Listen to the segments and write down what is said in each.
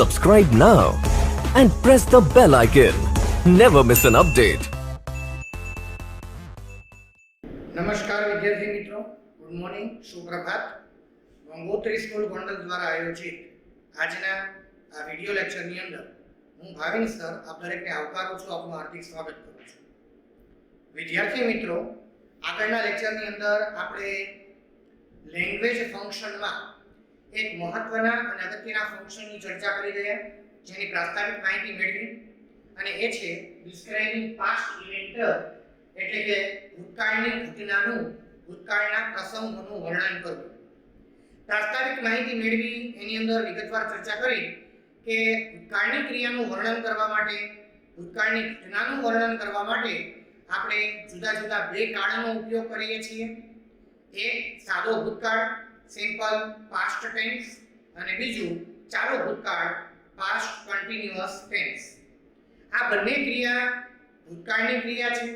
Subscribe now and press the bell icon. Never miss an update. નમસ્કાર વિદ્યાર્થી મિત્રો, good morning, સુપ્રભાત. Gangotri school Gondal દ્વારા આયોજિત આજના આ વિડિયો લેક્ચરની અંદર હું ભાવિન સર આપ દરેકને આવકારું છું, આપનું હાર્દિક સ્વાગત કરું છું. વિદ્યાર્થી મિત્રો, આગળના લેક્ચરની અંદર આપણે લેંગ્વેજ ફંક્શનમાં એક મહત્વના અને અગત્યના ફંક્શનની ચર્ચા કરી રહ્યા, જેની પ્રાસ્તાવિક માહિતી મેળવી, અને એ છે ડિસ્ક્રાઇબિંગ પાસ્ટ ઇવેન્ટ, એટલે કે ભૂતકાળની ઘટનાનું, ભૂતકાળના પ્રસંગોનું વર્ણન કરવું. પ્રાસ્તાવિક માહિતી મેળવી એની અંદર વિગતવાર ચર્ચા કરી કે ભૂતકાળની ક્રિયાનું વર્ણન કરવા માટે, ભૂતકાળની ઘટનાનું વર્ણન કરવા માટે આપણે જુદા જુદા બે કાળનો ઉપયોગ કરીએ છીએ. એક સાદો ભૂતકાળ, સિમ્પલ પાસ્ટ ટેન્સ, અને બીજું ચાલુ ભૂતકાળ, પાસ્ટ કન્ટિન્યુઅસ ટેન્સ. આ બંને ક્રિયા ભૂતકાળની ક્રિયા છે.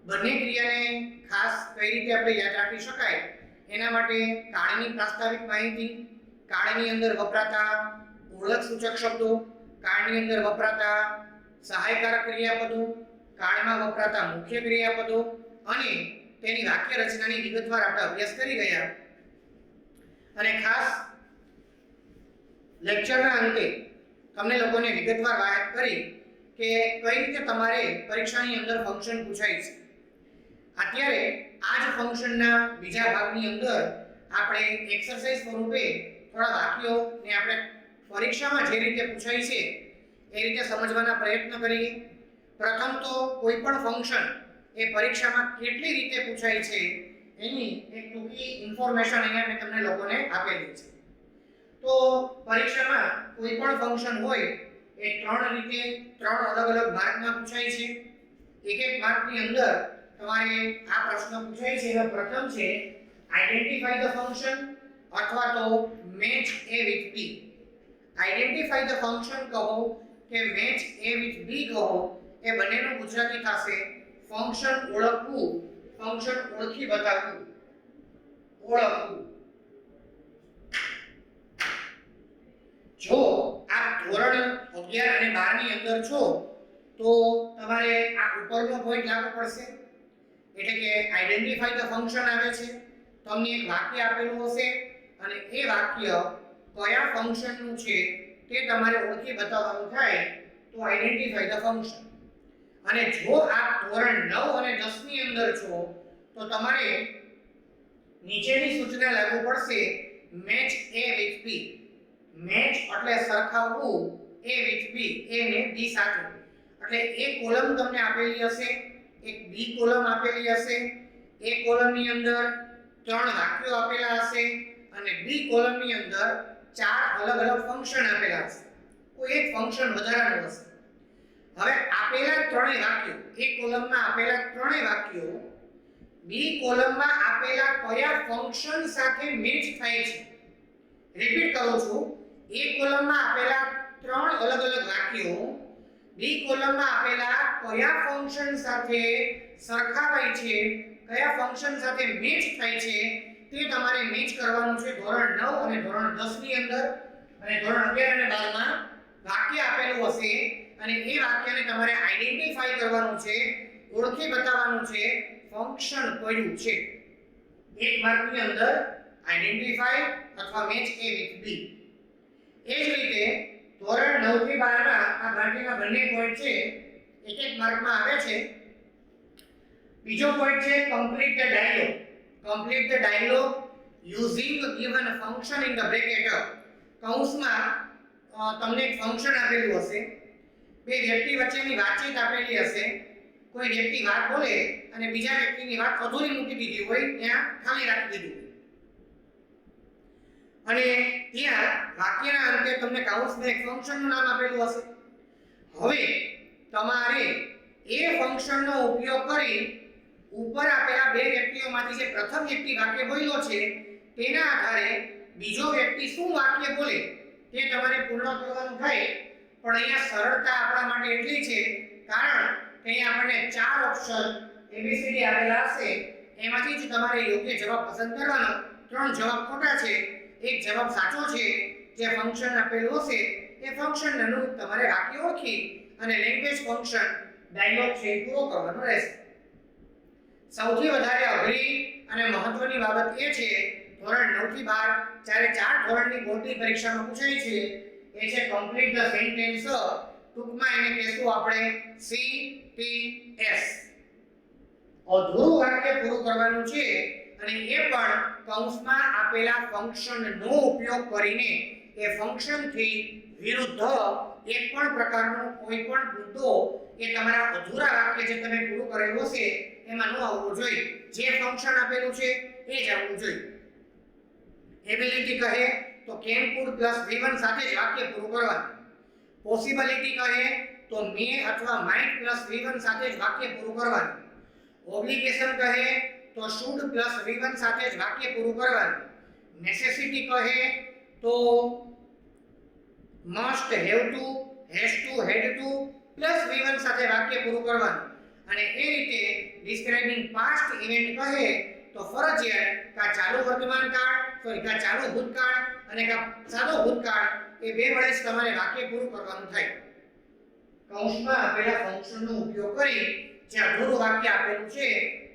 બંને ક્રિયાને ખાસ કઈ રીતે આપણે યાદ રાખી શકાય એના માટે કાળની પ્રાસ્તાવિક માહિતી, કાળની અંદર વપરાતા ઓળખ સૂચક શબ્દો, કાળની અંદર વપરાતા સહાયકારક ક્રિયાપદો, કાળમાં વપરાતા મુખ્ય ક્રિયાપદો અને તેની વાક્ય રચનાની વિગતવાર આપણે અભ્યાસ કરી ગયા. અને ખાસ લેક્ચરના અંતે તમને લોકોને વિગતવાર વાત કરી કે કઈ રીતે તમારે પરીક્ષાની અંદર ફંક્શન પૂછાય છે. અત્યારે આ જ ફંક્શનના બીજા ભાગની અંદર આપણે એક્સરસાઇઝ સ્વરૂપે થોડા વાક્યોને આપણે પરીક્ષામાં જે રીતે પૂછાય છે એ રીતે સમજવાના પ્રયત્ન કરીએ. પ્રથમ તો કોઈ પણ ફંક્શન એ પરીક્ષામાં કેટલી રીતે પૂછાય છે એની એક ટૂંકી ઇન્ફોર્મેશન અહીંયા મેં તમને લોકોને આપેલી છે. તો પરીક્ષામાં કોઈ પણ ફંક્શન હોય એ ત્રણ રીતે, ત્રણ અલગ અલગ માર્કમાં પૂછાય છે. એક એક માર્કની અંદર તમારે આ પ્રશ્ન પૂછાય છે. એનો પ્રથમ છે આઇડેન્ટિફાઈ ધ ફંક્શન અથવા તો match A with B. Identify the function કહો કે મેચ એ વિથ બી કહો, એ બંનેનું ગુજરાતી થશે ફંક્શન ઓળખવું, ફંક્શન ઓળખી બતાવવું, ઓળખવું. જો આપ ધોરણ 11 અને 12 ની અંદર છો તો તમારે આ ઉપરનો પોઈન્ટ લાગુ પડશે, એટલે કે આઇડેન્ટિફાઈ ધ ફંક્શન આવે છે. તમને એક વાક્ય આપેલું હશે અને એ વાક્ય કયા ફંક્શનનું છે તે તમારે ઓળખી બતાવવાનું થાય તો આઇડેન્ટિફાઈ ધ ફંક્શન. અને જો આપ ધોરણ 9 અને 10 ની અંદર છો તો તમારે નીચેની સૂચના લાગુ પડશે match A with B. Match એટલે સરખાવવું, એ વિથ બી, એ ને બી સાથે. એટલે એક કોલમ તમને આપેલી હશે, એક બી કોલમ આપેલી હશે, એ કોલમની અંદર ત્રણ વાક્યો આપેલા હશે અને બી કોલમની અંદર ચાર અલગ અલગ ફંક્શન આપેલા હશે. કોઈ એક ફંક્શન વધારાનું હશે. હવે આપેલા ત્રણેય વાક્યો, એ કોલમમાં આપેલા ત્રણેય વાક્યો બી કોલમમાં આપેલા કયા ફંક્શન સાથે મેચ થાય છે. રિપીટ કરું છું, એ કોલમમાં આપેલા ત્રણ અલગ અલગ વાક્યો બી કોલમમાં આપેલા કયા ફંક્શન સાથે સરખાવાય છે, કયા ફંક્શન સાથે મેચ થાય છે તે તમારે મેચ કરવાનું છે ધોરણ 9 અને ધોરણ 10 ની અંદર. અને ધોરણ 11 અને 12 માં વાક્ય આપેલું હશે અને એ વાક્યને તમારે આઇડેન્ટિફાઈ કરવાનું છે, ઓળખી બતાવવાનું છે ફંક્શન કયું છે. એક માર્કની અંદર આઇડેન્ટિફાઈ અથવા મેચ એ વિથ બી. એ જ રીતે ધોરણ 9 થી 12 માં આ બાકીના બંને પોઈન્ટ છે એક એક માર્કમાં આવે છે. બીજો પોઈન્ટ છે complete the dialog. Complete the dialogue using given function in the bracket. કૌંસમાં તમને એક ફંક્શન આપેલું હશે, બે વ્યક્તિ વચ્ચેની વાતચીત આપેલી હશે, કોઈ વ્યક્તિ વાત બોલે અને બીજા વ્યક્તિની વાત અધૂરી મૂકી દીધી હોય, ત્યાં ખાલી રાખી દીધું હોય, અને ત્યાં વાક્યના અંતે તમને કૌંસમાં એક ફંક્શનનું નામ આપેલું હશે. હવે તમારે એ ફંક્શનનો ઉપયોગ કરી ઉપર આપેલા બે વ્યક્તિઓમાંથી જે પ્રથમ વ્યક્તિ વાક્ય બોલ્યો છે તેના આધારે બીજો વ્યક્તિ શું વાક્ય બોલે તે તમારે પૂર્ણ કરવાનું થાય. પણ અહીંયા સરળતા આપણા માટે એટલી છે કારણ કે અહીંયા આપણને ચાર ઓપ્શન એબીસીડી આપેલા હશે, એમાંથી જ તમારે યોગ્ય જવાબ પસંદ કરવાનો. ત્રણ જવાબ ખોટા છે, એક જવાબ સાચો છે. જે ફંક્શન આપેલું હશે એ એ ફંક્શન અનુરૂપ તમારે વાક્ય ઓળખી અને લેંગ્વેજ ફંક્શન ડાયલોગ છે એ પૂરો કરવાનો રહેશે. સૌથી વધારે અઘરી અને મહત્વની બાબત એ છે ધોરણ 9 થી 12 જ્યારે 4 ધોરણની બોર્ડની પરીક્ષામાં પૂછાય છે એ છે કમ્પ્લીટ ધ સેન્ટેન્સ. ટૂંકમાં એને કહેશું આપણે CTS. અધૂરું વાક્ય પૂરું કરવાનું છે અને એ પણ કૌંસમાં આપેલા ફંક્શનનો ઉપયોગ કરીને એ ફંક્શનથી વિરુદ્ધ એક પણ પ્રકારનો કોઈ પણ મુદ્દો એ તમારા અધૂરા વાક્ય જે તમે પૂરું કરેલું હશે એમાં ન આવવું જોઈએ. જે ફંક્શન આપેલું છે એ જ આવવું જોઈએ. એબિલિટી કહે તો કેન કુડ પ્લસ V1 સાથે જ વાક્ય પૂરું કરવાનું. પોસિબિલિટી કહે તો મે અથવા માઇટ પ્લસ V1 સાથે જ વાક્ય પૂરું કરવાનું. ઓબ્લિગેશન કહે તો શુડ પ્લસ V1 સાથે જ વાક્ય પૂરું કરવાનું. નેસેસિટી કહે તો must, have to, has to, had to plus V1 સાથે વાક્ય પૂરું કરવાનું. અને એ રીતે ડિસ્ક્રાઇબિંગ પાસ્ટ ઇવેન્ટ કહે તો ફરજિયાત કા ચાલુ વર્તમાન કાળ કા ચાલુ ભૂતકાળ અને કા સાદો ભૂતકાળ એ બે વડે જ તમારે વાક્ય પૂરું કરવાનું થાય. કૌંસમાં આપેલા ફંક્શનનો ઉપયોગ કરી જે અધૂરું વાક્ય આપેલું છે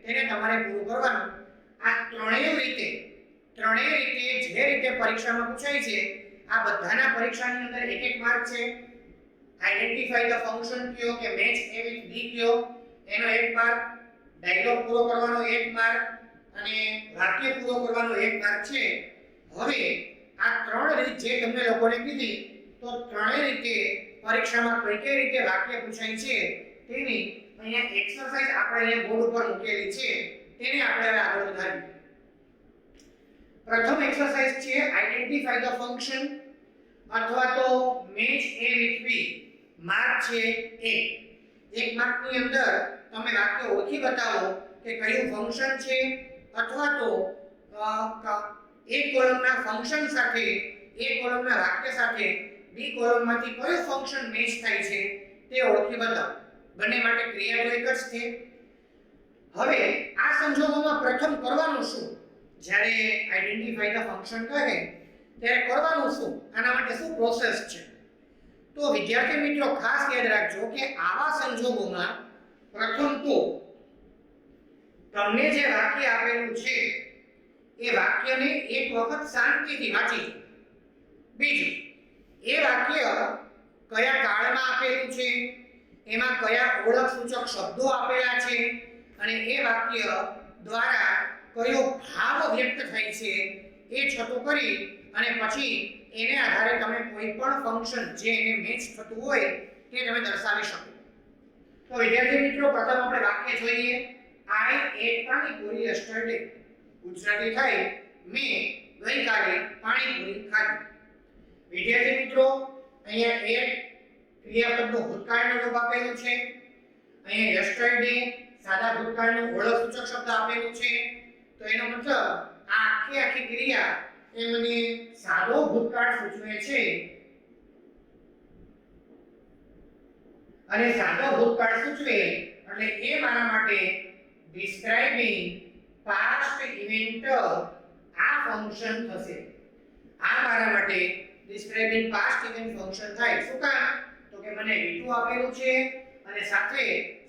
તેને તમારે પૂરું કરવાનું. આ ત્રણેય રીતે જે રીતે પરીક્ષામાં પૂછાય છે આ બધાના પરીક્ષાની અંદર એક એક માર્ક છે. આઈડેન્ટિફાઈ ધ ફંક્શન કયો કે મેચ એ વિથ બી કયો એનો એક માર્ક, ડાયલોગ પૂરો કરવાનો એક માર્ક અને વાક્ય પૂરો કરવાનો એક માર્ક છે. હવે આ ત્રણ રીત જે તમને લોકોને કીધી તો ત્રણેય રીતે પરીક્ષામાં કઈ રીતે વાક્ય પૂછાય છે તેની અહીંયા એક્સરસાઇઝ આપણે અહીંયા બોર્ડ ઉપર મૂકેલી છે તેને આપણે હવે આગળ વધારીએ. પ્રથમ એક્સરસાઇઝ છે આઈડેન્ટિફાઈ ધ ફંક્શન અથવા તો match A with B. Mark છે 1 માર્કની અંદર તમે વાક્ય ઓળખી બતાવો કે કયું ફંક્શન છે અથવા તો એક કોલમના ફંક્શન સાથે એક કોલમના વાક્ય સાથે બી કોલમમાંથી કયું ફંક્શન મેચ થાય છે તે ઓળખી બતાવો. બંને માટે ક્રિયા તો એક જ છે. હવે આ સંજોગોમાં પ્રથમ કરવાનું શું? જ્યારે આઈડેન્ટિફાઈ ધ ફંક્શન કહે ત્યારે કરવાનું શું? આના માટે શું પ્રોસેસ છે? તો વિદ્યાર્થી મિત્રો ખાસ યાદ રાખજો કે આવા સંજોગોમાં પ્રથમ તો તમને જે વાક્ય આપેલું છે એ વાક્યને એક વખત શાંતિથી વાંચી લો. બીજું, એ વાક્ય કયા કાળમાં આપેલું છે, એમાં કયા ઓળખ સૂચક શબ્દો આપેલા છે અને એ વાક્ય દ્વારા કયો ભાવ વ્યક્ત થાય છે એ છતું કરી અને પછી એને આધારે તમે કોઈ પણ ફંક્શન જે એને મેચ થતું હોય તે તમે દર્શાવી શકો. તો વિદ્યાર્થી મિત્રો પ્રથમ આપણે વાક્ય જોઈએ. આઈ એટ પાણીપુરી યસ્ટરડે. ગુજરાતી થાય મેં ગઈકાલે પાણીપુરી ખાધી. વિદ્યાર્થી મિત્રો અહીંયા એટ ક્રિયાપદનું ભૂતકાળનું રૂપ આપેલું છે. અહીંયા યસ્ટરડે સાદા ભૂતકાળનું ઓળખ સૂચક શબ્દ આપેલું છે. તો એનો મતલબ આ આખી ક્રિયા એ મને સાદો ભૂતકાળ સૂચવે છે અને સાદો ભૂતકાળ સૂચવે એટલે એ મારા માટે ડિસ્ક્રાઇબિંગ પાસ્ટ ઇવેન્ટ આ ફંક્શન થશે. આ મારા માટે ડિસ્ક્રાઇબિંગ પાસ્ટ ઇવેન્ટ ફંક્શન થાય. શું કામ? તો કે મને V2 આપેલું છે અને સાથે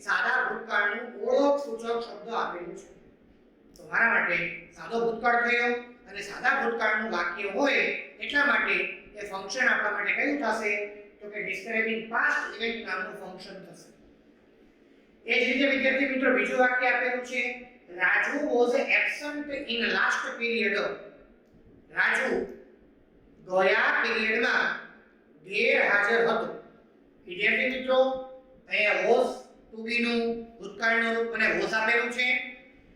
સાદા ભૂતકાળનું ઓળખ સૂચક શબ્દ આપેલું છે. તો મારા માટે સાદો ભૂતકાળ થયો અને સાદા ભૂતકાળનું વાક્ય હોય એટલા માટે એ ફંક્શન આપણા માટે કયું થશે? તો કે ડિસ્ક્રાઇબિંગ પાસ્ટ ઇવેન્ટ નામનું ફંક્શન થશે. એ જ રીતે વિદ્યાર્થી મિત્રો બીજું વાક્ય આપેલું છે Raju was absent in last period. Raju ગયા પીરિયડમાં ગેરહાજર હતો. વિદ્યાર્થી મિત્રો અહીંયા વોઝ ટુ બી નું ભૂતકાળનું રૂપ અને વોઝ આપેલું છે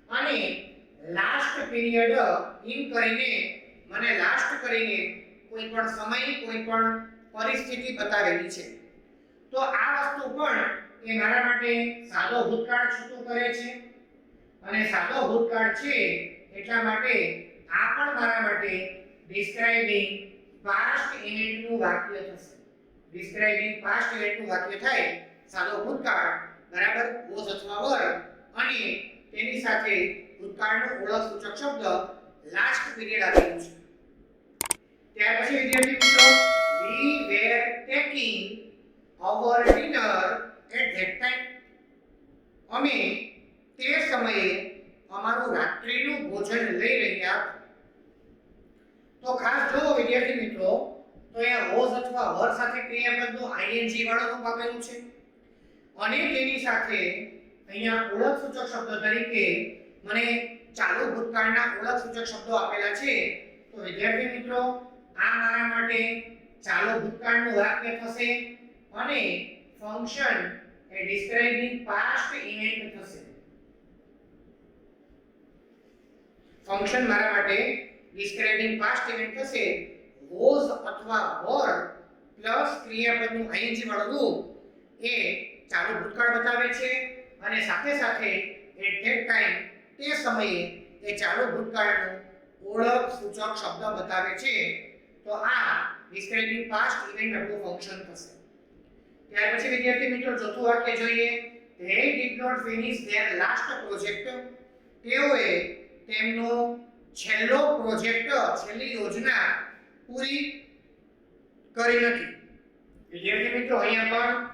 અને લાસ્ટ પીરિયડ ઇન કરીને મને લાસ્ટ કરીને કોઈ પણ સમય કોઈ પણ પરિસ્થિતિ બતાવેલી છે. તો આ વસ્તુ પણ એ મારા માટે સાદો ભૂતકાળ છૂટું કરે છે અને સાદો ભૂતકાળ છે એટલા માટે આ પણ મારા માટે ડિસ્ક્રાઇબિંગ પાસ્ટ ઇવેન્ટનું વાક્ય થશે. ડિસ્ક્રાઇબિંગ પાસ્ટ ઇવેન્ટનું વાક્ય થાય સાદો ભૂતકાળ બરાબર વોઝ અથવા વર અને તેની સાથે ભૂતકાળનો ઓળખ સૂચક શબ્દ લાસ્ટ પીરિયડ આપેલું છે. ત્યાર પછી વિદ્યાર્થી મિત્રો વી we were taking our dinner at that time. અમે તે સમયે અમારું રાત્રિનું ભોજન લઈ રહ્યા હતા. તો ખાસ જો વિદ્યાર્થી મિત્રો, તો અહીંયા was અથવા were સાથે ક્રિયાપદનું ing વાળું રૂપ આપેલું છે અને તેની સાથે અહીંયા ઓળખ સૂચક શબ્દ તરીકે મને ચાલુ ભૂતકાળના ઓળખ સૂચક શબ્દો આપેલા છે. તો વિદ્યાર્થી મિત્રો, આ મારા માટે ચાલુ ભૂતકાળનું વાક્ય થશે અને ફંક્શન એ ડિસ્ક્રાઇબિંગ પાસ્ટ ઇવેન્ટ થશે. ફંક્શન મારા માટે ડિસ્ક્રાઇબિંગ પાસ્ટ ઇવેન્ટ થશે. was અથવા were પ્લસ ક્રિયાપદનું ing વાળું રૂપ એ ચાલુ ભૂતકાળ બતાવે છે અને સાથે સાથે at that time તે સમયે એ ચાલુ ભૂતકાળનું ઓળખ સૂચક શબ્દ બતાવે છે. તો આ ડિસ્ક્રાઇબિંગ પાસ્ટ ઇવેન્ટ આપણું ફંક્શન થશે. ત્યાર પછી વિદ્યાર્થી મિત્રો ચોથું વાક્ય જોઈએ. they did not finish their last project. તેઓએ તેમનો છેલ્લો પ્રોજેક્ટ, છેલ્લી યોજના પૂરી કરી નથી. વિદ્યાર્થી મિત્રો, અહીંયા પણ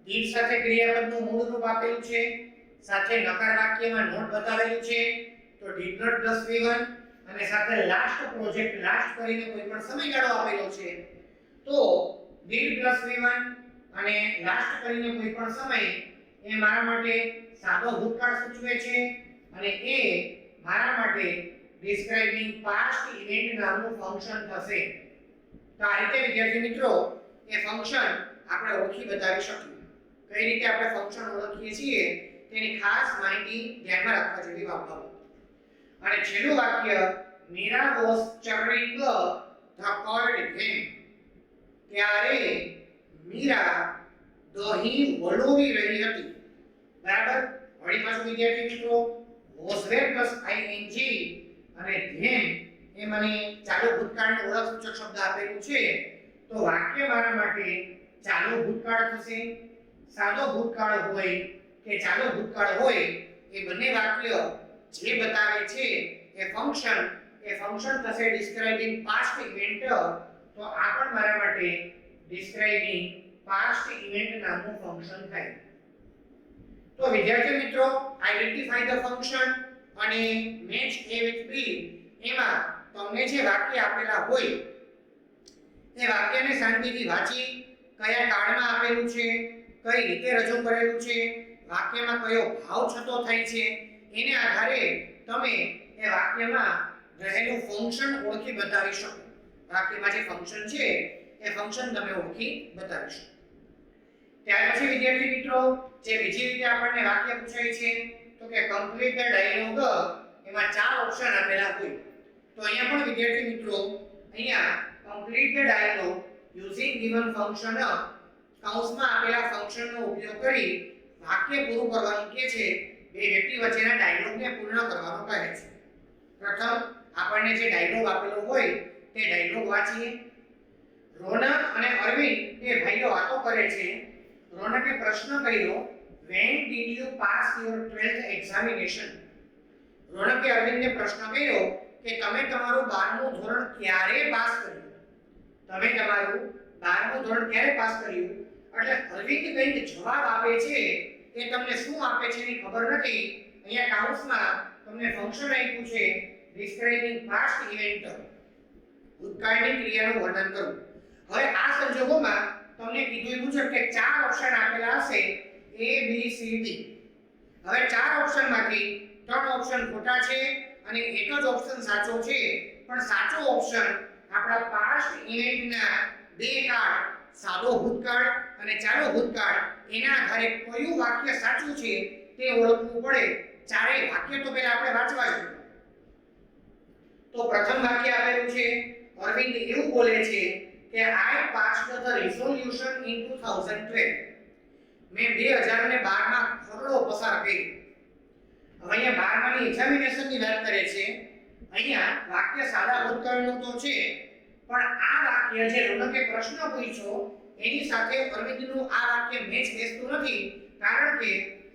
did સાથે ક્રિયાપદનું મૂળ રૂપ આપેલું છે, સાથે નકાર વાક્યમાં નોટ બતાવેલું છે. તો did not plus v1 અને સાથે લાસ્ટ પ્રોજેક્ટ, લાસ્ટ કરીને કોઈ પણ સમયગાળો આપેલો છે. તો did plus v1 અને લાસ્ટ કરીને કોઈ પણ સમય એ મારા માટે સાદો ભૂતકાળ સૂચવે છે અને એ મારા માટે ડિસ્ક્રાઇબિંગ પાસ્ટ ઇવેન્ટ નામનું ફંક્શન થશે. તો આ રીતે વિદ્યાર્થી મિત્રો એ ફંક્શન આપણે ઓળખી બતાવી શકીએ. કઈ રીતે આપણે ફંક્શન ઓળખીએ છીએ તેની ખાસ માહિતી ધ્યાનમાં રાખવા જેવી બાબતો. અને છેલ્લું વાક્ય, Meera was churning the cold game. ત્યારે મીરા દહીં વલોવી રહી હતી. બરાબર? વળી પાછું વિદ્યાર્થી મિત્રો was there plus ing અને then એ મને ચાલુ ભૂતકાળનું ઓળખ સૂચક શબ્દ આપેલું છે. તો વાક્ય મારા માટે ચાલુ ભૂતકાળ થશે. સાદો ભૂતકાળ હોય કે ચાલુ ભૂતકાળ હોય એ બંને વાક્ય જે બતાવે છે એ ફંક્શન થશે ડિસ્ક્રાઇબિંગ પાસ્ટ ઇવેન્ટ. તો આ પણ મારા માટે ડિસ્ક્રાઇબિંગ પાસ્ટ ઇવેન્ટ નામનું ફંક્શન થાય. તો વિદ્યાર્થી મિત્રો, આઇડેન્ટિફાઈ ધ ફંક્શન અને મેચ A with B એમાં તમને જે વાક્ય આપેલા હોય એ વાક્યને શાંતિથી વાંચી કયા કાળમાં આપેલું છે, કઈ રીતે રજૂ કરેલું છે, વાક્યમાં કયો ભાવ છતો થાય છે, એને આધારે તમે એ વાક્યમાં રહેલું ફંક્શન ઓળખી બતાવી શકો. વાક્યમાં જે ફંક્શન છે એ ફંક્શન તમે ઓળખી બતાવી શકો. ત્યાર પછી વિદ્યાર્થી મિત્રો, જે બીજી રીતે આપણને વાક્ય પૂછાય છે તો કે કમ્પ્લીટ ધ ડાયલોગ, એમાં ચાર ઓપ્શન આપેલા હોય. તો અહીંયા પણ વિદ્યાર્થી મિત્રો અહીંયા complete the dialogue using given function, કૌંસમાં આપેલા ફંક્શનનો ઉપયોગ કરી વાક્ય પૂરું કરવાનું કહે છે. બે વ્યક્તિ વચ્ચેના ડાયલોગને પૂર્ણ કરવાનું કહે છે. પ્રથમ આપણને જે ડાયલોગ આપેલો હોય તે ડાયલોગ વાંચીએ. રોનક અને અરવિંદ બે ભાઈઓ વાતો કરે છે. રોનકે પ્રશ્ન કર્યો, when did you pass your 12th examination? રોનકે અરવિંદને પ્રશ્ન કર્યો કે તમે તમારું 12મું ધોરણ ક્યારે પાસ કર્યું? તમે તમારું 12મું ધોરણ ક્યારે પાસ કર્યું? એટલે અરવિંદ કંઈક જવાબ આપે છે એ તમને શું આપે છે એની ખબર નથી. અહીંયા કાઉન્સમાં તમને ફંક્શન આપ્યું છે ડિસ્ક્રાઇબિંગ પાસ્ટ ઇવેન્ટ, ભૂતકાળની ક્રિયાનું વર્ણન કરવું. હવે આ સંજોગોમાં તમને કીધું એ મુજબ કે ચાર ઓપ્શન આપેલા હશે A B C D. હવે ચાર ઓપ્શનમાંથી ત્રણ ઓપ્શન ખોટા છે અને એક જ ઓપ્શન સાચો છે. પણ સાચો ઓપ્શન આપણા પાસ્ટ ઇવેન્ટના બે કાળ, સાદો ભૂતકાળ અને ચાલુ ભૂતકાળ, એના આધારે કયું વાક્ય સાચું છે તે ઓળખવું પડે. ચારેય વાક્ય તો પહેલા આપણે વાંચવા જોઈએ. તો પ્રથમ વાક્ય આપેલું છે, અરવિંદ એવું બોલે છે કે I passed the resolution in 2012. મેં 2012 માં ખરડો પસાર કર્યો. હવે અહીંયા 12 માની એક્ઝામિનેશનની વાત કરે છે. અહીંયા વાક્ય સાદા ભૂતકાળનું તો છે, પણ આ વાક્ય જે રોનકે પ્રશ્ન પૂછ્યો એની સાથે અરવિંદનું આ વાક્ય મેચ બેસતું નથી, કારણ કે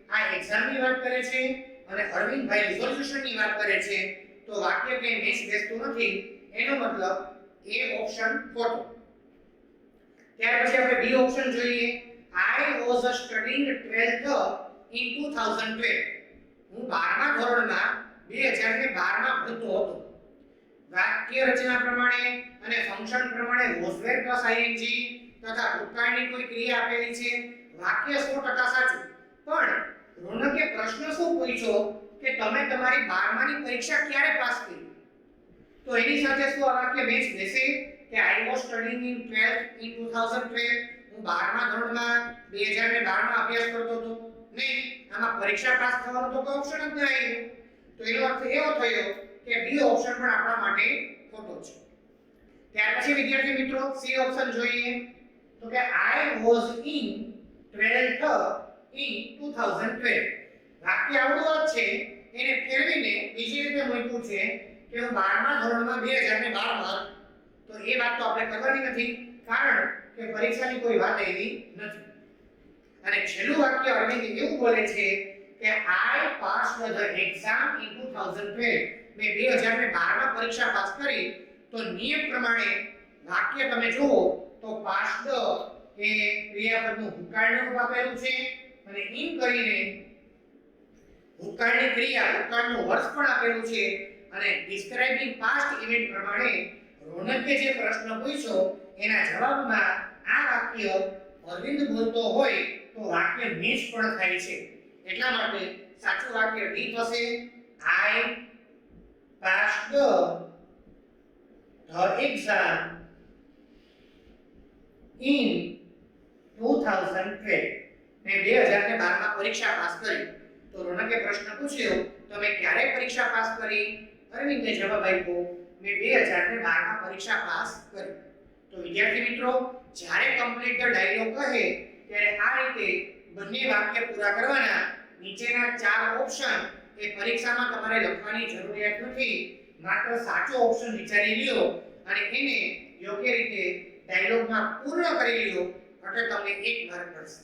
આ એક્ઝામની વાત કરે છે અને અરવિંદભાઈ રિઝોલ્યુશનની વાત કરે છે. તો વાક્ય કે મેચ બેસતું નથી. એનો મતલબ એ ઓપ્શન ખોટો. ત્યાર પછી આપણે બી ઓપ્શન જોઈએ. I was studying 12th in 2012. હું 12મા ધોરણમાં 2012 માં ભણતો હતો. વાક્ય રચના પ્રમાણે અને ફંક્શન પ્રમાણે was were plus ing તથા ભૂતકાળની કોઈ ક્રિયા આપેલી છે. વાક્ય 100% સાચું. પણ રોનકે પ્રશ્ન શું પૂછ્યો કે તમે તમારી 12માની પરીક્ષા ક્યારે પાસ કરી? તો એની સાથે શું આ વાક્ય મેચ બેસે કે I was studying in 12th in 2012. હું 12મા ધોરણમાં 2012 માં અભ્યાસ કરતો હતો. નહીં, આમાં પરીક્ષા પાસ થવાનો તો કોઈ ઓપ્શન જ ન આવ્યો. તો એનો અર્થ એવો થયો કે બી ઓપ્શન પણ આપણા માટે ખોટો છે. ત્યાર પછી વિદ્યાર્થી મિત્રો સી ઓપ્શન જોઈએ. તો કે I was in 12th in 2012. વાક્ય આવડું જ છે, એને ફેરવીને બીજી રીતે મૂક્યું છે કે હું 12મા ધોરણમાં 2012 માં. તો એ વાત તો આપણે કરવાની નથી, કારણ કે પરીક્ષાની કોઈ વાત એવી નથી. અને છેલ્લું વાક્ય અરવિંદ એવું બોલે છે કે I passed the exam in 2012. મેં 2012 માં પરીક્ષા પાસ કરી. તો નિયમ પ્રમાણે વાક્ય તમે જુઓ તો passed એ ક્રિયાપદનું ભૂતકાળનું રૂપ આપેલું છે અને in કરીને ભૂતકાળની ક્રિયા ભૂતકાળનું વર્ષ પણ આપેલું છે. અને describing past event પ્રમાણે રોનકે જે પ્રશ્ન પૂછ્યો એના જવાબમાં આ વાક્ય અરવિંદ બોલતો હોય તો વાક્ય મેચ પણ થાય છે. એટલા માટે સાચું વાક્ય ડી થશે. I passed the exam in 2012. મેં 2012 માં પરીક્ષા પાસ કરી. તો રોનકે પ્રશ્ન પૂછ્યો તમે ક્યારે પરીક્ષા પાસ કરી? અરવિંદે જવાબ આપ્યો મેં 2012 માં પરીક્ષા પાસ કરી. તો વિદ્યાર્થી મિત્રો જ્યારે કમ્પ્લીટ ધ ડાયલોગ કહે ત્યારે આ રીતે બંને વાક્ય પૂરા કરવાના. નીચેના 4 ઓપ્શન એ પરીક્ષામાં તમારે લખવાની જરૂરિયાત નથી, માત્ર સાચો ઓપ્શન વિચારી લ્યો અને એને યોગ્ય રીતે ડાયલોગમાં પૂર્ણ કરી લ્યો એટલે તમને 1 માર્ક મળશે.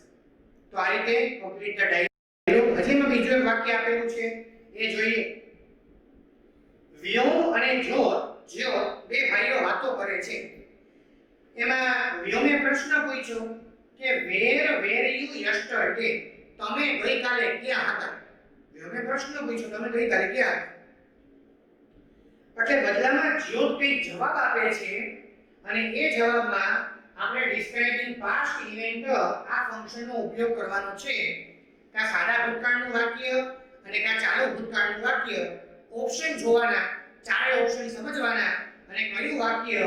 તો આ રીતે કમ્પ્લીટ ધ ડાયલોગ. હજીમાં બીજું એક વાક્ય આપેલું છે એ જોઈએ. વ્યોમ અને જ્યોત બે ભાઈઓ વાતો કરે છે. એમાં વ્યોમે પ્રશ્ન પૂછ્યો કે વેર યુ યસ્ટરડે? તમે ગઈકાલે ક્યાં હતા? વ્યોમે પ્રશ્ન પૂછ્યો તમે ગઈકાલે ક્યાં હતા? એટલે બદલામાં જ્યોત કંઈક જવાબ આપે છે અને એ જવાબમાં આપણે ડિસ્ક્રાઇબિંગ પાસ્ટ ઇવેન્ટ આ ફંક્શનનો ઉપયોગ કરવાનો છે. કા સાદા ભૂતકાળનું વાક્ય અને કા ચાલુ ભૂતકાળનું વાક્ય. ઓપ્શન જોવાના, ચારે ઓપ્શન સમજવાના અને કયું વાક્ય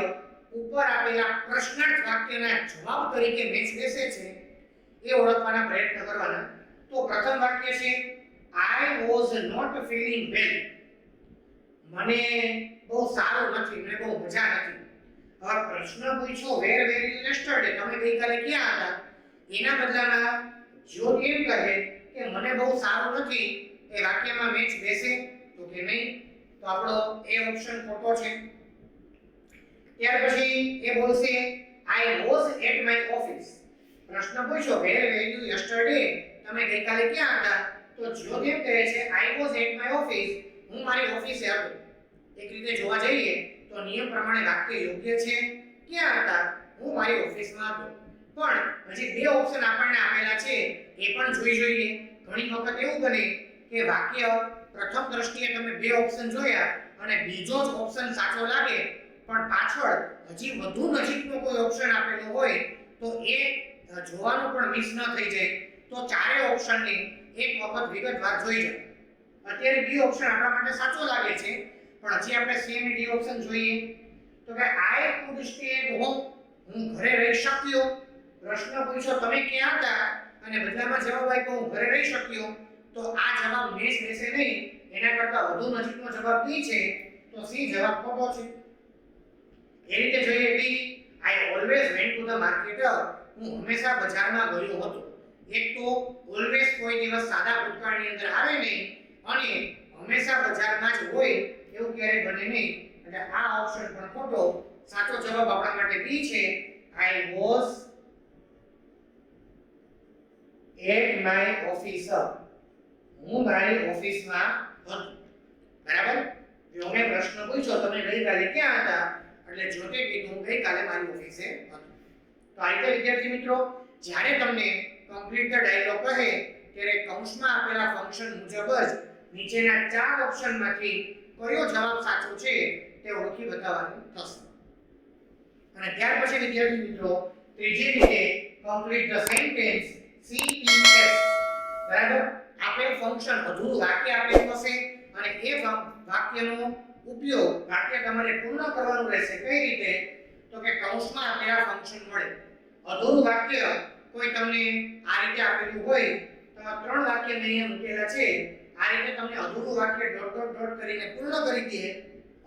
ઉપર આપેલા પ્રશ્નાર્થ વાક્યના જવાબ તરીકે મેચ બેસે છે એ ઓળખવાના પ્રયત્ન કરવાના. તો પ્રથમ વાક્ય છે I was not feeling well. મને બહુ સારું નથી, મને બહુ મજા નથી. હવે પ્રશ્ન પૂછ્યો વેર યુ યસ્ટરડે? તમે ગઈકાલે ક્યાં હતા? એના બદલામાં જો એમ કહે કે મને બહુ સારું નથી, એ વાક્યમાં મેચ બેસે તો કે નહીં? તો આપણો એ ઓપ્શન ખોટો છે. ત્યાર પછી એ બોલશે I was at my office. પ્રશ્ન પૂછ્યો વેર યુ યસ્ટરડે? તમે ગઈકાલે ક્યાં હતા? તો જ્યોત એમ કહે છે I was at my office. હું મારી ઓફિસે હતો. એક રીતે જોવા જઈએ તો નિયમ પ્રમાણે વાક્ય યોગ્ય છે. ક્યાં હતા? હું મારી ઓફિસમાં હતો. પણ હજી 2 ઓપ્શન આપણને આપેલા છે એ પણ જોઈ જોઈએ. ઘણી વખત એવું બને કે વાક્ય પ્રથમ દ્રષ્ટિએ તમે 2 ઓપ્શન જોયા અને બીજો જ ઓપ્શન સાચો લાગે, પણ પાછળ હજી વધુ નજીકનો કોઈ ઓપ્શન આપેલો હોય તો એ જોવાનું પણ મિસ ન થઈ જાય. તો ચારે ઓપ્શનને એક વખત વિગતવાર જોઈ જાય. અત્યારે બી ઓપ્શન આપણા માટે સાચો લાગે છે, પણ હજી આપણે સી અને ડી ઓપ્શન જોઈએ. તો કે I could stay at home. હું ઘરે રહી શક્યો. પ્રશ્ન પૂછ્યો તમે ક્યાં હતા અને બદલામાં જવાબ આપ્યો હું ઘરે રહી શક્યો. તો આ જવાબ મેચ બેસે નહીં, એના કરતા વધુ નજીકનો જવાબ બી છે. તો સી જવાબ ખોટો છે. એ રીતે જોઈએ બી I always went to the market. હું હંમેશા બજારમાં ગયો હતો. એક તો ઓલવેઝ કોઈ દિવસ સાદા ભૂતકાળની અંદર આવે નહીં અને હંમેશા બજારમાં જ હોય એવું ક્યારેય બને નહીં. એટલે આ ઓપ્શન પણ ખોટો. સાચો જવાબ આપણા માટે બી છે I was at my office. હું મારી ઓફિસમાં હતો. બરાબર? વ્યોમે પ્રશ્ન પૂછ્યો તમે ગઈકાલે ક્યાં હતા? એટલે જ્યોતે કીધું ગઈકાલે મારી ઓફિસે હતો. તો તો આ રીતે વિદ્યાર્થી મિત્રો જ્યારે તમને કમ્પ્લીટ ધ ડાયલોગ કહે ત્યારે કૌંસમાં આપેલા ફંક્શન મુજબ જ નીચેના ચાર ઓપ્શનમાંથી કયો જવાબ સાચો છે તે ઓળખી બતાવવાનું થશે. અને ત્યાર પછી વિદ્યાર્થી મિત્રો ત્રીજી રીતે કમ્પ્લીટ ધ સેન્ટેન્સ CES. બરાબર, આપેલ ફંક્શન અધૂરું વાક્ય આપેલું હશે અને એ વાક્યનો ઉપયોગ વાક્ય તમારે પૂર્ણ કરવાનું રહેશે. કઈ રીતે? તો કે કૌંસમાં આપેલા ફંક્શન મળે. અધૂરું વાક્ય કોઈ તમને આ રીતે આપેલું હોય તો ત્રણ વાક્ય મેં અહીંયા મૂકેલા છે. આ રીતે તમને અધૂરું વાક્ય ડોટ ડોટ ડોટ કરીને પૂર્ણ કરી દે,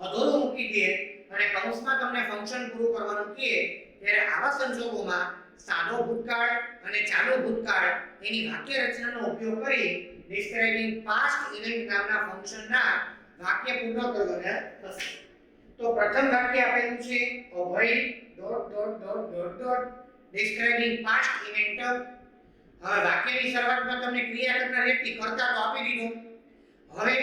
અધૂરું મૂકી દે અને કૌંસમાં તમને ફંક્શન પૂરું કરવાનું કહે, ત્યારે આવા સંજોગોમાં સાદો ભૂતકાળ અને ચાલુ ભૂતકાળ એની વાક્ય રચનાનો ઉપયોગ કરી ડિસ્ક્રાઇબિંગ પાસ્ટ ઇવેન્ટ નામના ફંક્શનના વાક્ય પૂર્ણ કરવાના થશે. તો પ્રથમ વાક્ય આપેલું છે Abhay dot dot dot dot dot describing past event. હવે વાક્યની શરૂઆતમાં તમને ક્રિયા કરનાર વ્યક્તિ કર્તા તો આપી દીધો. હવે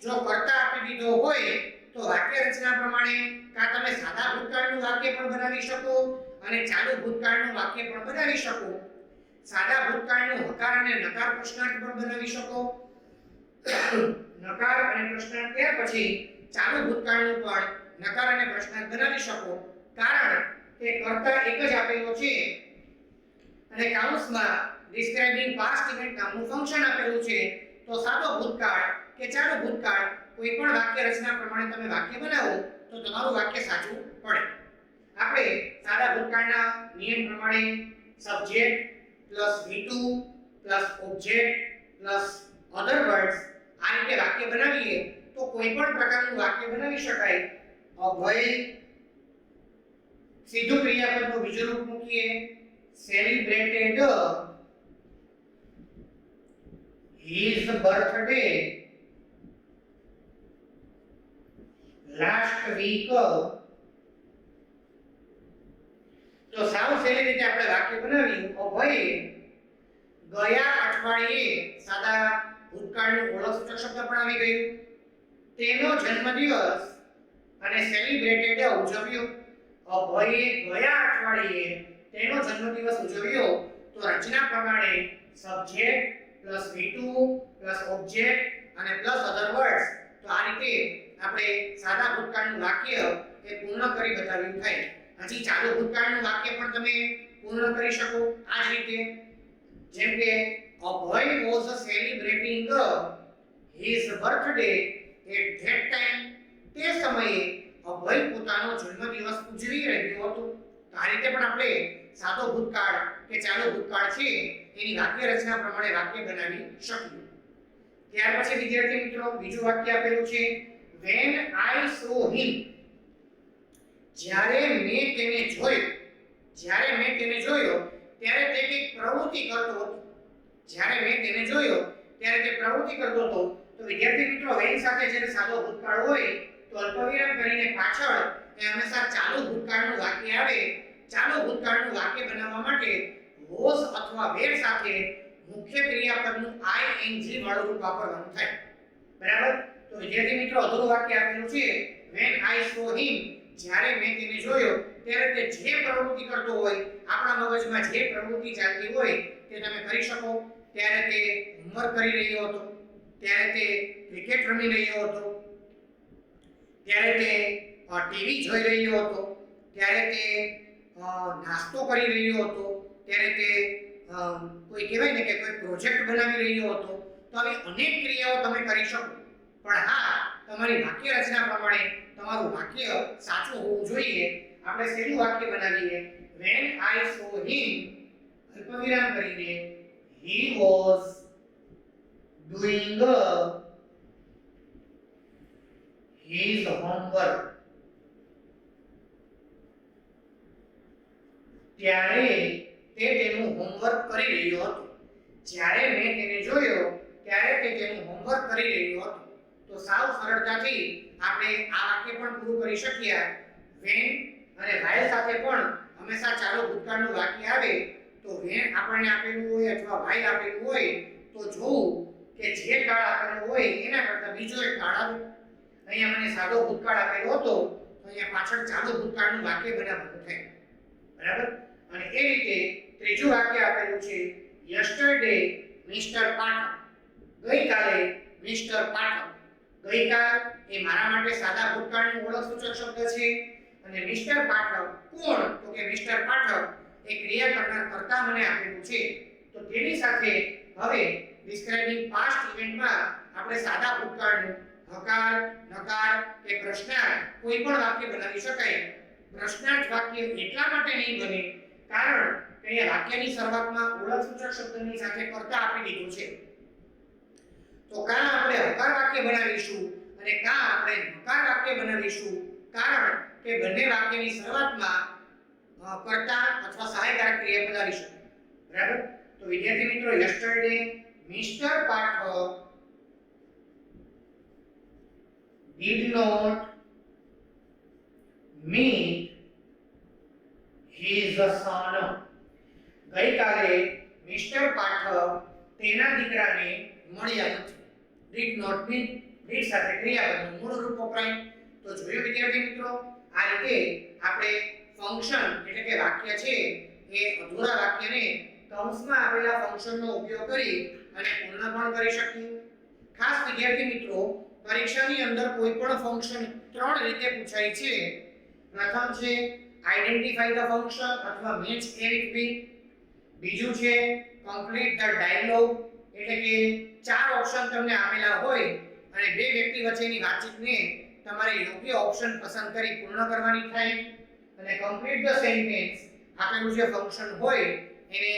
જો કર્તા આપી દીધો હોય તો વાક્ય રચના પ્રમાણે કાં તમે સાદા ભૂતકાળનું વાક્ય પણ બનાવી શકો અને ચાલુ ભૂતકાળનું વાક્ય પણ બનાવી શકો. સાદા ભૂતકાળનું હકાર અને નકાર પ્રશ્નાર્થ પણ બનાવી શકો. નકાર અને પ્રશ્નાર્થ ત્યાર પછી ચાલુ ભૂતકાળનું પણ નકાર અને પ્રશ્નાર્થ બનાવી શકો. કારણ કે કર્તા એક જ આપેલો છે અને કૌંસમાં ડિસ્ક્રાઇબિંગ પાસ્ટ ઇવેન્ટ નામનું ફંક્શન આપેલું છે. તો સાદો ભૂતકાળ કે ચાલુ ભૂતકાળ કોઈ પણ વાક્ય રચના પ્રમાણે તમે વાક્ય બનાવો તો તમારું વાક્ય સાચું પડે. આપણે સાદા ભૂતકાળના નિયમ પ્રમાણે સબ્જેક્ટ +V2 +ઓબ્જેક્ટ અધર વર્ડ્સ આ રીતે વાક્ય બનાવીએ તો કોઈ પણ પ્રકારનું વાક્ય બનાવી શકાય. અભય સીધું ક્રિયાપદનું બીજું રૂપ મૂકીએ celebrated his birthday last week. તો સાવ સહેલી રીતે આપણે વાક્ય બનાવ્યું અભય ગયા અઠવાડિયે સાદા ભૂતકાળનું ઓળખ સૂચક શબ્દ પણ આવી ગયું તેનો જન્મદિવસ અને સેલિબ્રેટેડ ઉજવ્યો. અભયે ગયા અઠવાડિયે તેનો જન્મદિવસ ઉજવ્યો. તો રચના પ્રમાણે સબ્જેક્ટ +V2 ઓબ્જેક્ટ અને અધર વર્ડ્સ. તો આ રીતે આપણે સાદા ભૂતકાળનું વાક્ય એ પૂર્ણ કરી બતાવ્યું થાય. હજી ચાલુ ભૂતકાળનું વાક્ય પણ તમે પૂર્ણ કરી શકો આ જ રીતે. જેમ કે અભય was celebrating his birthday at that time. તે સમયે અભય પોતાનો જન્મદિવસ ઉજવી રહ્યો હતો. તો આ રીતે પણ આપણે સાદો ભૂતકાળ કે ચાલુ ભૂતકાળ છે એની વાક્ય રચના પ્રમાણે વાક્ય બનાવી શકીએ. ત્યાર પછી વિદ્યાર્થી મિત્રો બીજું વાક્ય આપેલું છે when I saw him. જ્યારે મેં તેને જોયો ત્યારે તે એક પ્રવૃત્તિ કરતો હતો. જ્યારે મેં તેને જોયો ત્યારે તે પ્રવૃત્તિ કરતો હતો. તો વિદ્યાર્થી મિત્રો when સાથે જ્યારે સાદો ભૂતકાળ હોય તો અલ્પવિરામ કરીને પાછળ એ હંમેશા ચાલુ ભૂતકાળનું વાક્ય આવે. ચાલુ ભૂતકાળનું વાક્ય બનાવવા માટે was અથવા were સાથે મુખ્ય ક્રિયાપદનું ing વાળું રૂપ વાપરવાનું થાય. બરાબર? તો વિદ્યાર્થી મિત્રો અધૂરું વાક્ય આપેલું છે when I saw him. જ્યારે મેં તેને જોયો ત્યારે તે જે પ્રવૃત્તિ કરતો હોય, આપણા મગજમાં જે પ્રવૃત્તિ ચાલતી હોય તે તમે કરી શકો. ત્યારે તે હોમવર્ક કરી રહ્યો હતો, ત્યારે તે ક્રિકેટ રમી રહ્યો હતો, ત્યારે તે ટીવી જોઈ રહ્યો હતો, ત્યારે તે નાસ્તો કરી રહ્યો હતો, ત્યારે તે કોઈ કહેવાય ને કે કોઈ પ્રોજેક્ટ બનાવી રહ્યો હતો. તો આવી અનેક ક્રિયાઓ તમે કરી શકો. પણ હા, તમારી વાક્ય રચના પ્રમાણે તમારું વાક્ય સાચું હોવું જોઈએ. આપણે સહેલું વાક્ય બનાવીએ when I saw him અલ્પવિરામ કરીને he was doing his homework. ત્યારે તે તેનું હોમવર્ક કરી રહ્યો હતો. જ્યારે મેં તેને જોયો ત્યારે તે તેનું હોમવર્ક કરી રહ્યો હતો. તો સાવ સરળતાથી આપણે આ વાક્ય પણ પૂરું કરી શકીએ. when અને while સાથે પણ હંમેશા ચાલુ ભૂતકાળનું વાક્ય આવે તો when આપણને આપેલું હોય અથવા while આપેલું હોય તો જોવું કે જે કાળ આપેલો હોય એના કરતાં બીજો એક કાળ આવે. અહીંયા મને સાદો ભૂતકાળ આપેલો હતો તો અહીંયા પાછળ ચાલુ ભૂતકાળનું વાક્ય બનાવવાનું થાય. બરાબર? અને એ રીતે ત્રીજું વાક્ય આપેલું છે યસ્ટરડે મિસ્ટર પાઠક. ગઈકાલે મિસ્ટર પાઠક. ગઈકાલ એ મારા માટે સાદા ભૂતકાળનું ઓળખસૂચક શબ્દ છે અને મિસ્ટર પાઠક કોણ? તો કે મિસ્ટર પાઠક એ ક્રિયા કરનાર કર્તા મને આપેલું છે. તો તેની સાથે હવે ડિસ્ક્રાઇબિંગ પાસ્ટ ઇવેન્ટમાં આપણે સાદા ભૂતકાળનું હકાર, નકાર કે પ્રશ્નાર્થ કોઈ પણ વાક્ય બનાવી શકાય. પ્રશ્નાર્થ વાક્ય એટલા માટે નહીં બને કારણ કે એ વાક્યની શરૂઆતમાં ઓળખસૂચક શબ્દની સાથે કર્તા આપી દીધું છે. તો કાં આપણે હકાર વાક્ય બનાવીશું અને કાં આપણે નકાર વાક્ય બનાવીશું કારણ કે બંને વાક્યની શરૂઆતમાં કર્તા અથવા સહાયકારક ક્રિયા બનાવીશું. બરાબર? તો વિદ્યાર્થી મિત્રો, yesterday mister Pathak did not meet his son. ગઈકાલે મિસ્ટર પાઠક તેના દીકરાને મળ્યા નથી. did not meet, did સાથે ક્રિયાપદનું મૂળ રૂપ વપરાય. તો જોયું વિદ્યાર્થી મિત્રો, આ રીતે આપણે ફંક્શન એટલે કે વાક્ય છે એ અધૂરા વાક્યને કૌંસમાં આપેલા ફંક્શનનો ઉપયોગ કરી અને પૂર્ણ પણ કરી શકીએ. ખાસ વિદ્યાર્થી મિત્રો, પરીક્ષાની અંદર કોઈ પણ ફંક્શન ત્રણ રીતે પૂછાય છે. પ્રથમ છે આઇડેન્ટિફાઈ ધ ફંક્શન અથવા મેચ એ વિથ બી. બીજું છે કમ્પ્લીટ ધ ડાયલોગ એટલે કે ચાર ઓપ્શન તમને આપેલા હોય અને બે વ્યક્તિ વચ્ચેની વાતચીતને તમારે યોગ્ય ઓપ્શન પસંદ કરી પૂર્ણ કરવાની થાય. અને કમ્પ્લીટ ધ સેન્ટેન્સ આપેલું જે ફંક્શન હોય એને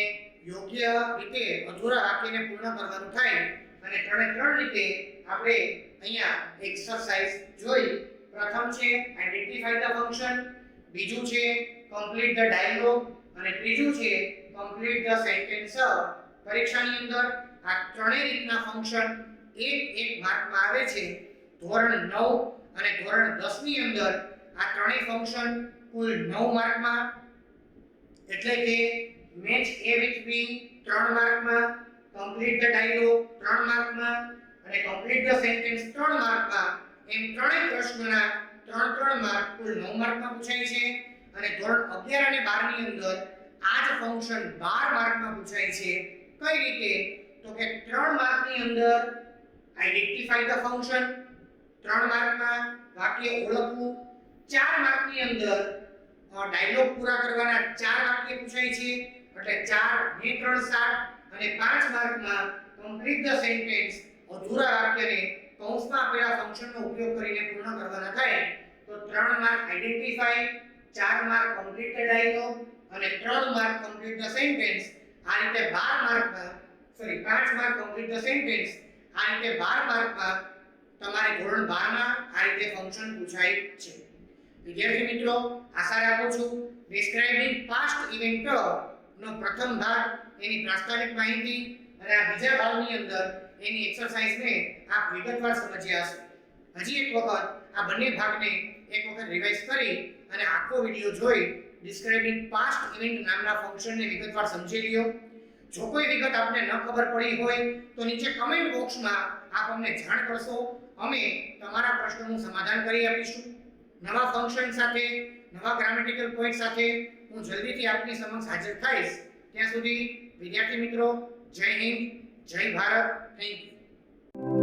યોગ્ય રીતે અધૂરા વાક્યને પૂર્ણ કરવાનું થાય. અને ત્રણ રીતે આપણે અહીંયા એક્સરસાઇઝ જોઈ. પ્રથમ છે આઇડેન્ટિફાઈ ધ ફંક્શન, બીજું છે કમ્પ્લીટ ધ ડાયલોગ અને ત્રીજું છે કમ્પ્લીટ ધ સેન્ટેન્સ. પરીક્ષાની અંદર આ ત્રણેય રીતના ફંક્શન એક માર્કમાં આવે છે. ધોરણ 9 અને ધોરણ 10 ની અંદર આ ત્રણેય ફંક્શન કુલ 9 માર્કમાં એટલે કે મેચ એ વિથ બી 3 માર્કમાં, કમ્પ્લીટ ધ ડાયલોગ 3 માર્કમાં અને કમ્પ્લીટ ધ સેન્ટેન્સ 3 માર્કમાં, એમ ત્રણેય પ્રશ્નોના 3 માર્ક કુલ 9 માર્કમાં પૂછાય છે. અને ધોરણ 11 અને 12 ની અંદર આ જ ફંક્શન 12 માર્કમાં પૂછાય છે. કઈ રીતે? તો કે 3 માર્કની અંદર આઇડેન્ટિફાઈ ધ ફંક્શન, 3 માર્કમાં વાક્ય ઓળખવું, 4 માર્કની અંદર ડાયલોગ પૂરા કરવાના 4 વાક્ય પૂછાય છે એટલે 4 ને 3 7 અને 5 માર્કમાં કમ્પ્લીટ ધ સેન્ટેન્સ અધૂરા વાક્યને કૌંસમાં આપેલા ફંક્શનનો ઉપયોગ કરીને પૂર્ણ કરવાના થાય. તો 3 mark identify, 4 mark complete the dialog અને 3 માર્ક કમ્પ્લીટ ધ સેન્ટેન્સ. આ રીતે 5 માર્ક કમ્પ્લીટ ધ સેન્ટેન્સ. આ રીતે 12 માર્કમાં તમારે ધોરણ 12 માં આ રીતે ફંક્શન પૂછાય છે. વિદ્યાર્થી મિત્રો, આશા રાખું છું ડિસ્ક્રાઇબિંગ પાસ્ટ ઇવેન્ટ નો પ્રથમ ભાગ એની પ્રાસ્તાવિક માહિતી અને આ બીજા ભાગની અંદર એની એક્સરસાઇઝને આપ વિગતવાર સમજ્યા હશે. હજી એક વખત આ બંને ભાગને એક વખત રિવાઇઝ કરી અને આખો વિડિયો જોઈ ડિસ્ક્રાઇબિંગ પાસ્ટ ઇવેન્ટ નામના ફંક્શનને વિગતવાર સમજી લ્યો. જો કોઈ વિગત આપને ન ખબર પડી હોય તો નીચે કમેન્ટ બોક્સમાં આપ અમને જાણ કરશો. અમે તમારા પ્રશ્નોનું સમાધાન કરી આપીશું. નવા ફંક્શન સાથે, નવા ગ્રામેટિકલ પોઈન્ટ સાથે હું જલ્દીથી આપની સમક્ષ હાજર થઈશ. ત્યાં સુધી વિદ્યાર્થી મિત્રો, જય હિન્દ, જય ભારત. Thank you.